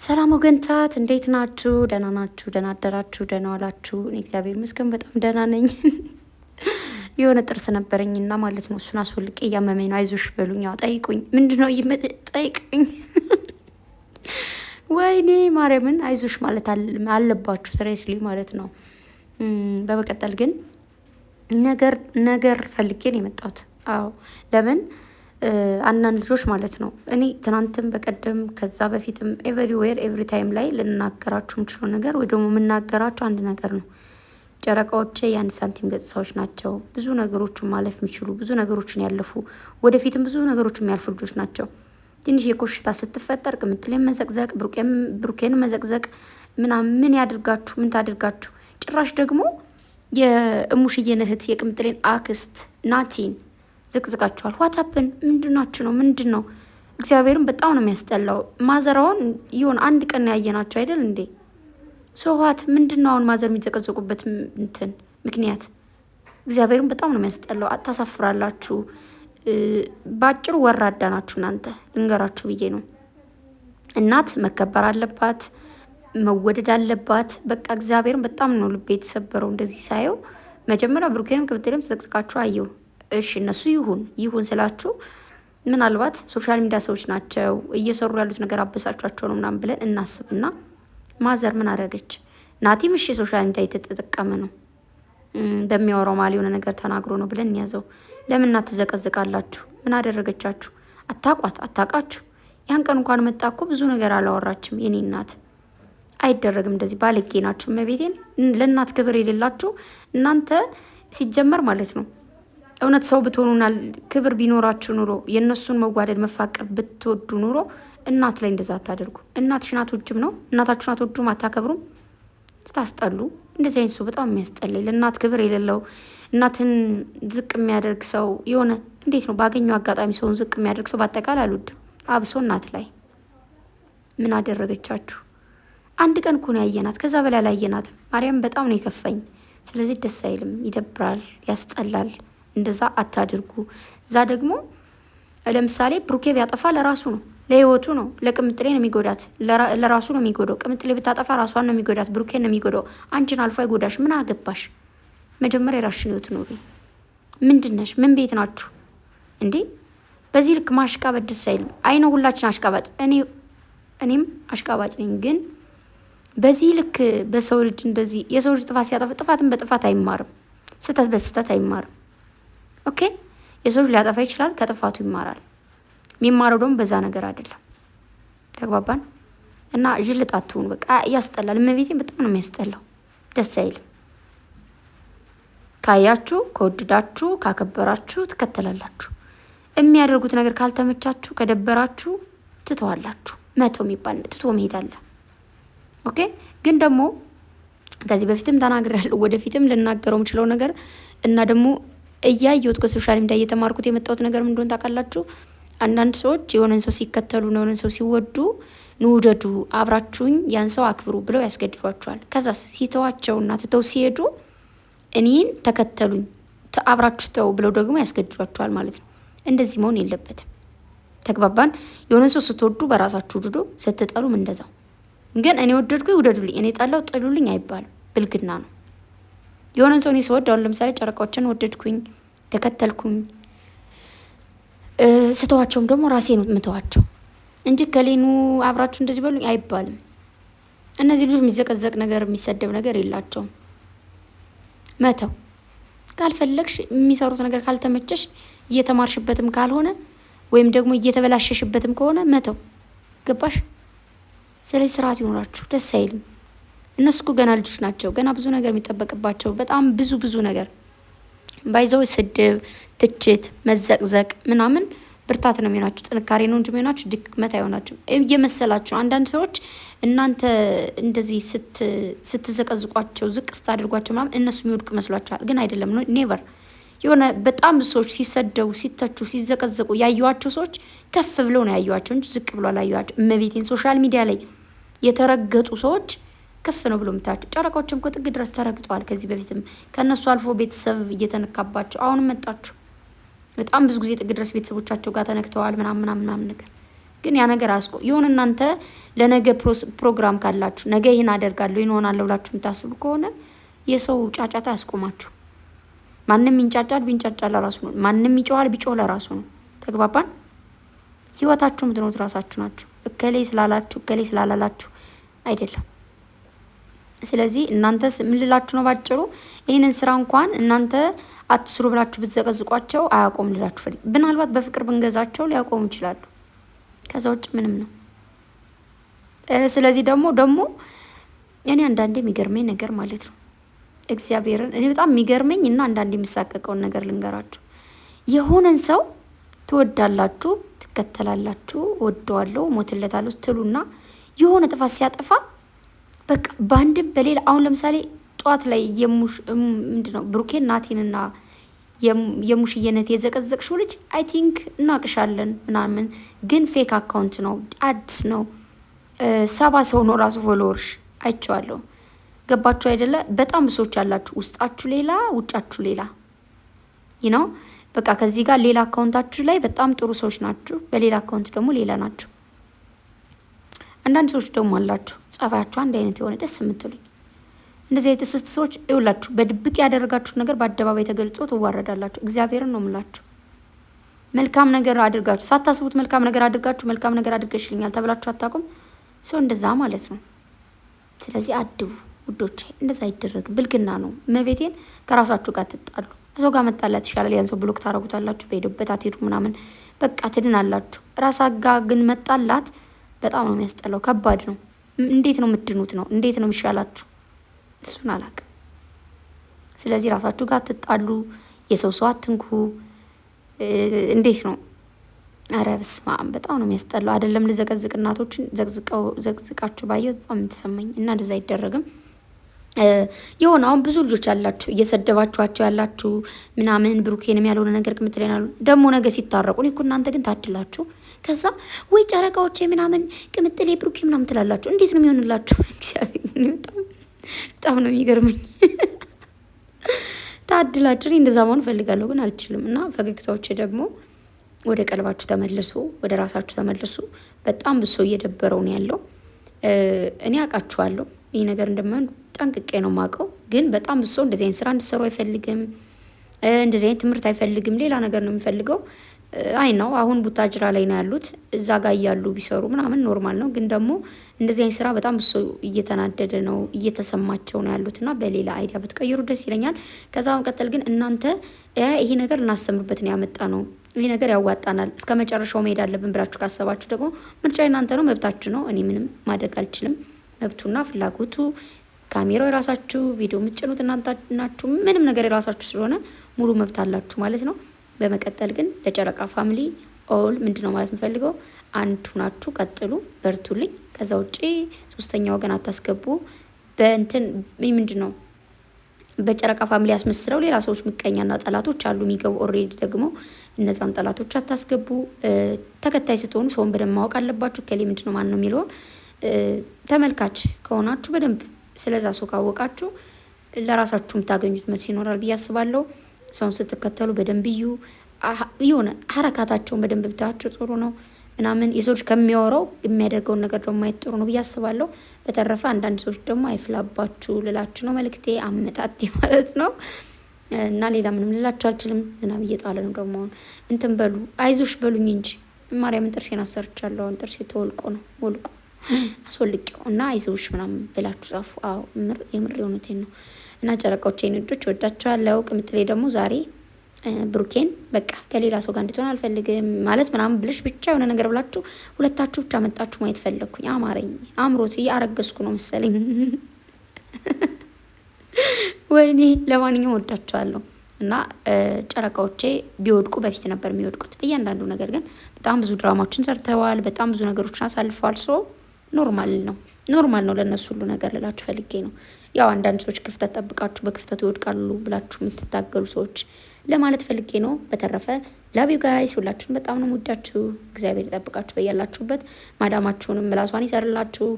ሰላም ወገንታት እንዴት ናችሁ? ደህና ናችሁ? ደህና አደራችሁ? ደህና ዋላችሁ? እኔ እግዚአብሔር ይመስገን በጣም ደህና ነኝ። የሆነ ጥርስ ነበረኝና ማለት ነው እሱን አስወልቄ እያመመኝ ነው። አይዞሽ በሉኝ። ያው ጠይቁኝ፣ ምንድነው ጠይቁኝ። ወይኔ ማርያምን አይዞሽ ማለት አለባችሁ ስሬስሊ ማለት ነው። በመቀጠል ግን ነገር ፈልጌ ነው የመጣሁት። አዎ ለምን አንዳንድ ልጆች ማለት ነው እኔ ትናንትም በቀደም ከዛ በፊትም ኤቨሪዌር ኤቭሪ ታይም ላይ ልናገራችሁ የምችለው ነገር ወይ ደግሞ የምናገራችሁ አንድ ነገር ነው። ጨረቃዎቼ የአንድ ሳንቲም ገጽታዎች ናቸው። ብዙ ነገሮችን ማለፍ የሚችሉ ብዙ ነገሮችን ያለፉ ወደፊትም ብዙ ነገሮችን የሚያልፉ ልጆች ናቸው። ትንሽ የኮሽታ ስትፈጠር ቅምጥሌን መዘቅዘቅ፣ ብሩኬን መዘቅዘቅ ምናምን ምን ያድርጋችሁ ምን ታድርጋችሁ። ጭራሽ ደግሞ የእሙሽዬን እህት የቅምጥሌን አክስት ናቲን ዝቅዝቃችኋል። ዋታፕን ምንድናችሁ ነው? ምንድን ነው? እግዚአብሔርን በጣም ነው የሚያስጠላው። ማዘራውን ይሆን አንድ ቀን ያየናቸው አይደል እንዴ? ሶዋት ምንድን ነው አሁን ማዘር የሚዘቀዘቁበት እንትን ምክንያት? እግዚአብሔርን በጣም ነው የሚያስጠላው። ታሳፍራላችሁ። በአጭሩ ወራዳ ናችሁ እናንተ። ልንገራችሁ ብዬ ነው። እናት መከበር አለባት፣ መወደድ አለባት። በቃ እግዚአብሔርን በጣም ነው ልቤ የተሰበረው እንደዚህ ሳየው። መጀመሪያ ብሩኬንም ቅብጥልም ተዘቅዝቃችሁ አየሁ። እሺ እነሱ ይሁን ስላችሁ ምናልባት ሶሻል ሚዲያ ሰዎች ናቸው እየሰሩ ያሉት ነገር አበሳጫቸው ነው ምናምን ብለን እናስብና ማዘር ምን አደረገች? ናቲም እሺ ሶሻል ሚዲያ የተጠቀመ ነው በሚያወራው ማል የሆነ ነገር ተናግሮ ነው ብለን እንያዘው። ለምን እናት ትዘቀዝቃላችሁ? ምን አደረገቻችሁ? አታውቃችሁ? ያን ቀን እንኳን መጣ እኮ ብዙ ነገር አላወራችም የኔ እናት። አይደረግም እንደዚህ። ባለጌ ናችሁ። እመቤቴን ለእናት ክብር የሌላችሁ እናንተ ሲጀመር ማለት ነው። እውነት ሰው ብትሆኑና ክብር ቢኖራችሁ ኑሮ የእነሱን መዋደድ መፋቀር ብትወዱ ኑሮ እናት ላይ እንደዛ አታደርጉ። እናትሽን አትወጂም ነው? እናታችሁን አትወዱም? አታከብሩም? ስታስጠሉ። እንደዚህ አይነት ሰው በጣም የሚያስጠላኝ። ለእናት ክብር የሌለው እናትን ዝቅ የሚያደርግ ሰው የሆነ እንዴት ነው ባገኘው አጋጣሚ ሰውን ዝቅ የሚያደርግ ሰው በአጠቃላይ አልወድም። አብሶ እናት ላይ ምን አደረገቻችሁ? አንድ ቀን እኮ ነው ያየናት፣ ከዛ በላይ አላየናትም። ማርያም በጣም ነው የከፋኝ። ስለዚህ ደስ አይልም፣ ይደብራል፣ ያስጠላል። እንደዛ አታድርጉ። እዛ ደግሞ ለምሳሌ ብሩኬ ቢያጠፋ ለራሱ ነው፣ ለህይወቱ ነው። ለቅምጥሌ ነው የሚጎዳት፣ ለራሱ ነው የሚጎዳው። ቅምጥሌ ብታጠፋ ራሷን ነው የሚጎዳት፣ ብሩኬ ነው የሚጎዳው። አንቺን አልፎ አይጎዳሽ። ምን አገባሽ? መጀመሪያ የራስሽን ህይወት ኑሪ። ምንድነሽ? ምን ቤት ናችሁ እንዴ? በዚህ ልክ ማሽቃበጥ ደስ አይልም። አይ ነው ሁላችን አሽቃባጭ፣ እኔም አሽቃባጭ ነኝ። ግን በዚህ ልክ በሰው ልጅ እንደዚህ የሰው ልጅ ጥፋት ሲያጠፋ ጥፋትን በጥፋት አይማርም፣ ስህተት በስህተት አይማርም። ኦኬ የሰው ልጅ ሊያጠፋ ይችላል፣ ከጥፋቱ ይማራል። የሚማረው ደግሞ በዛ ነገር አይደለም። ተግባባን? እና ዥልጣቱን በቃ ያስጠላል። እመቤቴን በጣም ነው የሚያስጠላው። ደስ አይልም። ካያችሁ፣ ከወደዳችሁ፣ ካከበራችሁ ትከተላላችሁ። የሚያደርጉት ነገር ካልተመቻችሁ፣ ከደበራችሁ ትተዋላችሁ። መተው የሚባል ትቶ መሄድ አለ። ኦኬ ግን ደግሞ ከዚህ በፊትም ተናግሬያለሁ፣ ወደፊትም ልናገረው የምችለው ነገር እና ደግሞ እያየሁት ከሶሻል ሚዲያ እየተማርኩት የመጣሁት ነገር ምን እንደሆነ ታውቃላችሁ? አንዳንድ ሰዎች የሆነን ሰው ሲከተሉ ነው የሆነን ሰው ሲወዱ ንውደዱ፣ አብራችሁኝ ያን ሰው አክብሩ ብለው ያስገድዷቸዋል። ከዛ ሲተዋቸውና ትተው ሲሄዱ እኔን ተከተሉኝ አብራችሁ ተው ብለው ደግሞ ያስገድዷቸዋል ማለት ነው። እንደዚህ መሆን የለበትም። ተግባባን? የሆነን ሰው ስትወዱ በራሳችሁ ውድዶ፣ ስትጠሉም እንደዛው። ግን እኔ ወደድኩኝ ውደዱልኝ፣ እኔ ጠላው ጥሉልኝ አይባልም። ብልግና ነው። የሆነን ሰው እኔ ስወድ አሁን ለምሳሌ ጨረቃዎችን ወደድኩኝ ተከተልኩኝ፣ ስተዋቸውም ደግሞ ራሴ ነው የምተዋቸው እንጂ ከሌኑ አብራችሁ እንደዚህ በሉኝ አይባልም። እነዚህ ልጆች የሚዘቀዘቅ ነገር የሚሰደብ ነገር የላቸውም። መተው ካልፈለግሽ፣ የሚሰሩት ነገር ካልተመቸሽ፣ እየተማርሽበትም ካልሆነ ወይም ደግሞ እየተበላሸሽበትም ከሆነ መተው። ገባሽ? ስለዚህ ስርዓት ይኖራችሁ። ደስ አይልም። እነሱ እኮ ገና ልጆች ናቸው። ገና ብዙ ነገር የሚጠበቅባቸው በጣም ብዙ ነገር ባይዘው ስድብ፣ ትችት፣ መዘቅዘቅ ምናምን ብርታት ነው የሚሆናችሁ፣ ጥንካሬ ነው እንጂ የሚሆናችሁ ድክመት አይሆናችሁ እየመሰላችሁ። አንዳንድ ሰዎች እናንተ እንደዚህ ስትዘቀዝቋቸው ዝቅ ስታደርጓቸው ምናምን እነሱ የሚወድቅ መስሏቸዋል። ግን አይደለም። ኔቨር። የሆነ በጣም ብዙ ሰዎች ሲሰደቡ፣ ሲተቹ፣ ሲዘቀዘቁ ያዩዋቸው ሰዎች ከፍ ብለው ነው ያዩዋቸው እንጂ ዝቅ ብሎ አላዩዋቸው። እመቤቴን ሶሻል ሚዲያ ላይ የተረገጡ ሰዎች ከፍ ነው ብሎ የምታያቸው። ጨረቃዎችም እኮ ጥግ ድረስ ተረግጠዋል። ከዚህ በፊትም ከእነሱ አልፎ ቤተሰብ እየተነካባቸው አሁንም መጣችሁ። በጣም ብዙ ጊዜ ጥግ ድረስ ቤተሰቦቻቸው ጋር ተነክተዋል ምናምን ነገር ግን ያ ነገር አስቆ የሆነ እናንተ ለነገ ፕሮግራም ካላችሁ ነገ ይህን አደርጋለሁ ይሆናለሁ ብላችሁ የምታስቡ ከሆነ የሰው ጫጫታ ያስቆማችሁ። ማንም ይንጫጫል፣ ቢንጫጫ ለራሱ ነው። ማንም ይጮሃል፣ ቢጮህ ለራሱ ነው። ተግባባን? ህይወታችሁ የምትኖሩት ራሳችሁ ናችሁ። እከሌ ስላላችሁ እከሌ ስላላላችሁ አይደለም። ስለዚህ እናንተ ምን ልላችሁ ነው ባጭሩ፣ ይህንን ስራ እንኳን እናንተ አትስሩ ብላችሁ ብትዘቀዝቋቸው አያቆም ልላችሁ ፈልግ። ምናልባት በፍቅር ብንገዛቸው ሊያቆሙ ይችላሉ። ከዛ ውጭ ምንም ነው። ስለዚህ ደግሞ እኔ አንዳንዴ የሚገርመኝ ነገር ማለት ነው እግዚአብሔርን እኔ በጣም የሚገርመኝ እና አንዳንዴ የሚሳቀቀውን ነገር ልንገራችሁ። የሆነን ሰው ትወዳላችሁ፣ ትከተላላችሁ፣ ወደዋለሁ፣ ሞትለታለሁ ትሉና የሆነ ጥፋት ሲያጠፋ በቃ በአንድም በሌላ አሁን ለምሳሌ ጠዋት ላይ ምንድነው ብሩኬን ናቲንና የሙሽየነት የዘቀዘቅሽው ልጅ አይ ቲንክ እናቅሻለን ምናምን፣ ግን ፌክ አካውንት ነው፣ አዲስ ነው፣ 70 ሰው ነው ራሱ ፎሎወርሽ አይቼዋለሁ። ገባችሁ አይደለ? በጣም ብሶች ያላችሁ ውስጣችሁ ሌላ ውጫችሁ ሌላ ነው። በቃ ከዚህ ጋር ሌላ አካውንታችሁ ላይ በጣም ጥሩ ሰዎች ናችሁ፣ በሌላ አካውንት ደግሞ ሌላ ናቸው። አንዳንድ ሰዎች ደግሞ አላችሁ ጸባያችሁ አንድ አይነት የሆነ ደስ የምትሉኝ እንደዚህ የተስስት ሰዎች ይውላችሁ። በድብቅ ያደረጋችሁት ነገር በአደባባይ ተገልጾ ትዋረዳላችሁ። እግዚአብሔርን ነው የምላችሁ። መልካም ነገር አድርጋችሁ ሳታስቡት መልካም ነገር አድርጋችሁ መልካም ነገር አድርገሽልኛል ተብላችሁ አታውቁም። ሰው እንደዛ ማለት ነው። ስለዚህ አድቡ ውዶቼ፣ እንደዛ አይደረግ፣ ብልግና ነው። መቤቴን ከራሳችሁ ጋር ትጣሉ። ሰው ጋር መጣላት ይሻላል። ያን ሰው ብሎክ ታረጉታላችሁ፣ በሄዱበት አትሄዱ ምናምን፣ በቃ ትድናላችሁ። ራሳ ጋር ግን መጣላት በጣም ነው የሚያስጠላው፣ ከባድ ነው። እንዴት ነው የምትድኑት ነው? እንዴት ነው የሚሻላችሁ? እሱን አላውቅም። ስለዚህ ራሳችሁ ጋር ትጣሉ፣ የሰው ሰው አትንኩ። እንዴት ነው? ኧረ በስመ አብ በጣም ነው የሚያስጠላው። አይደለም ልዘቀዝቅ እናቶችን ዘቅዝቃችሁ ባየው በጣም የምትሰማኝ እና እንደዛ አይደረግም። የሆነ አሁን ብዙ ልጆች ያላችሁ እየሰደባችኋቸው ያላችሁ ምናምን ብሩኬንም ያልሆነ ነገር ቅምጥል ያሉ ደግሞ ነገ ሲታረቁ እኮ እናንተ ግን ታድላችሁ። ከዛ ወይ ጨረቃዎቼ ምናምን ቅምጥሌ ብሩኬ ምናምን ትላላችሁ። እንዴት ነው የሚሆንላችሁ? እግዚአብሔር በጣም ነው የሚገርመኝ። ታድላችሁ። እኔ እንደዛ መሆን እፈልጋለሁ ግን አልችልም። እና ፈገግታዎቼ ደግሞ ወደ ቀልባችሁ ተመልሱ፣ ወደ ራሳችሁ ተመልሱ። በጣም ብሶ እየደበረው ነው ያለው። እኔ አውቃችኋለሁ ይህ ነገር እንደማይሆን ጠንቅቄ ነው የማውቀው። ግን በጣም ብሶ እንደዚህ አይነት ስራ እንድትሰሩ አይፈልግም፣ እንደዚህ አይነት ትምህርት አይፈልግም። ሌላ ነገር ነው የሚፈልገው። አይ ነው አሁን ቡታጅራ ላይ ነው ያሉት። እዛ ጋር እያሉ ቢሰሩ ምናምን ኖርማል ነው። ግን ደግሞ እንደዚህ አይነት ስራ በጣም ብሶ እየተናደደ ነው፣ እየተሰማቸው ነው ያሉት እና በሌላ አይዲያ ብትቀይሩ ደስ ይለኛል። ከዛ በመቀጠል ግን እናንተ ይሄ ነገር ልናስተምርበት ነው ያመጣ ነው፣ ይሄ ነገር ያዋጣናል፣ እስከ መጨረሻው መሄድ አለብን ብላችሁ ካሰባችሁ ደግሞ ምርጫ እናንተ ነው፣ መብታችሁ ነው። እኔ ምንም ማድረግ አልችልም። መብቱና ፍላጎቱ ካሜራው የራሳችሁ፣ ቪዲዮ የምትጭኑት እናንተ ናችሁ። ምንም ነገር የራሳችሁ ስለሆነ ሙሉ መብት አላችሁ ማለት ነው። በመቀጠል ግን ለጨረቃ ፋሚሊ ኦል ምንድን ነው ማለት የምፈልገው፣ አንድ ሁናችሁ ቀጥሉ፣ በርቱልኝ። ከዛ ውጪ ሶስተኛ ወገን አታስገቡ። በእንትን ምንድን ነው በጨረቃ ፋሚሊ ያስመስለው ሌላ ሰዎች ምቀኛና ጠላቶች አሉ የሚገቡ ኦልሬዲ። ደግሞ እነዛን ጠላቶች አታስገቡ። ተከታይ ስትሆኑ ሰውን በደንብ ማወቅ አለባችሁ። ከሌ ምንድን ነው ማን ነው የሚለውን ተመልካች ከሆናችሁ በደንብ ስለዛ ሰው ካወቃችሁ ለራሳችሁ የምታገኙት መልስ ይኖራል ብዬ አስባለሁ። ሰውን ስትከተሉ በደንብ እዩ። የሆነ ሀረካታቸውን በደንብ ብታያቸው ጥሩ ነው ምናምን። የሰዎች ከሚያወራው የሚያደርገውን ነገር ደግሞ ማየት ጥሩ ነው ብዬ አስባለሁ። በተረፈ አንዳንድ ሰዎች ደግሞ አይፍላባችሁ ልላችሁ ነው መልክቴ፣ አመጣጤ ማለት ነው። እና ሌላ ምንም ልላችሁ አልችልም። ዝናብ እየጣለ ነው ደግሞ አሁን እንትን በሉ አይዞሽ በሉኝ እንጂ ማርያምን ጥርሴን አሰርቻለሁ። አሁን ጥርሴ ተወልቆ ነው ወልቆ አስወልቄው እና አይዞሽ ምናምን ብላችሁ ጻፉ። አዎ የምር የሆነቴን ነው። እና ጨረቃዎቼን እጆች ወዳቸዋለሁ። ቅምጥሌ ደግሞ ዛሬ ብሩኬን በቃ ከሌላ ሰው ጋር እንድትሆን አልፈልግም ማለት ምናምን ብለሽ ብቻ የሆነ ነገር ብላችሁ ሁለታችሁ ብቻ መጣችሁ ማየት ፈለግኩኝ። አማረኝ፣ አምሮት እያረገዝኩ ነው መሰለኝ። ወይኔ ለማንኛውም ወዳቸዋለሁ። እና ጨረቃዎቼ ቢወድቁ በፊት ነበር የሚወድቁት በእያንዳንዱ ነገር። ግን በጣም ብዙ ድራማዎችን ሰርተዋል፣ በጣም ብዙ ነገሮችን አሳልፈዋል። ሰው ኖርማል ነው ለእነሱ ሁሉ ነገር ልላችሁ ፈልጌ ነው። ያው አንዳንድ ሰዎች ክፍተት ጠብቃችሁ በክፍተቱ ይወድቃሉ ብላችሁ የምትታገሉ ሰዎች ለማለት ፈልጌ ነው። በተረፈ ላቪው ጋይስ ሁላችሁን በጣም ነው የምወዳችሁ። እግዚአብሔር ይጠብቃችሁ በያላችሁበት። ማዳማችሁንም ምላሷን ይሰርላችሁ።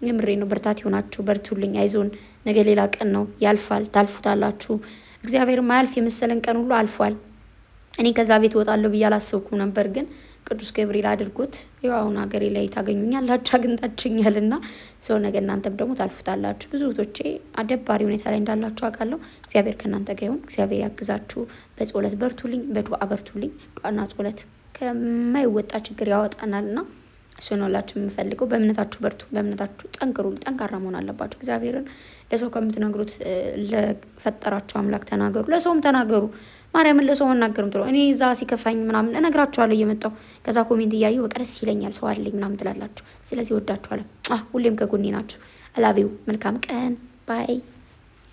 የምሬ ነው። ብርታት ይሆናችሁ። በርቱልኝ፣ አይዞን። ነገ ሌላ ቀን ነው፣ ያልፋል፣ ታልፉታላችሁ። እግዚአብሔር ማያልፍ የመሰለን ቀን ሁሉ አልፏል። እኔ ከዛ ቤት እወጣለሁ ብዬ አላሰብኩም ነበር፣ ግን ቅዱስ ገብርኤል አድርጎት ያው አሁን ሀገሬ ላይ ታገኙኛላችሁ፣ አግኝታችሁኛልና ሰው ነገ እናንተም ደግሞ ታልፉታላችሁ። ብዙ እህቶቼ አደባሪ ሁኔታ ላይ እንዳላችሁ አውቃለሁ። እግዚአብሔር ከእናንተ ጋር ይሁን። እግዚአብሔር ያግዛችሁ። በጸሎት በርቱልኝ፣ በዱዓ በርቱልኝ። ዱዓና ጸሎት ከማይወጣ ችግር ያወጣናልና እሱ ነው ላችሁ የምፈልገው። በእምነታችሁ በርቱ፣ በእምነታችሁ ጠንክሩ። ጠንካራ መሆን አለባችሁ። እግዚአብሔርን ለሰው ከምትነግሩት ለፈጠራችሁ አምላክ ተናገሩ፣ ለሰውም ተናገሩ። ማርያምን ለሰው መናገርም ጥሩ። እኔ እዛ ሲከፋኝ ምናምን እነግራችኋለሁ እየመጣሁ ከዛ ኮሜንት እያየሁ በቃ ደስ ይለኛል፣ ሰው አለኝ ምናምን ትላላችሁ። ስለዚህ ወዳችኋለሁ። ሁሌም ከጎኔ ናችሁ። አላቢው መልካም ቀን ባይ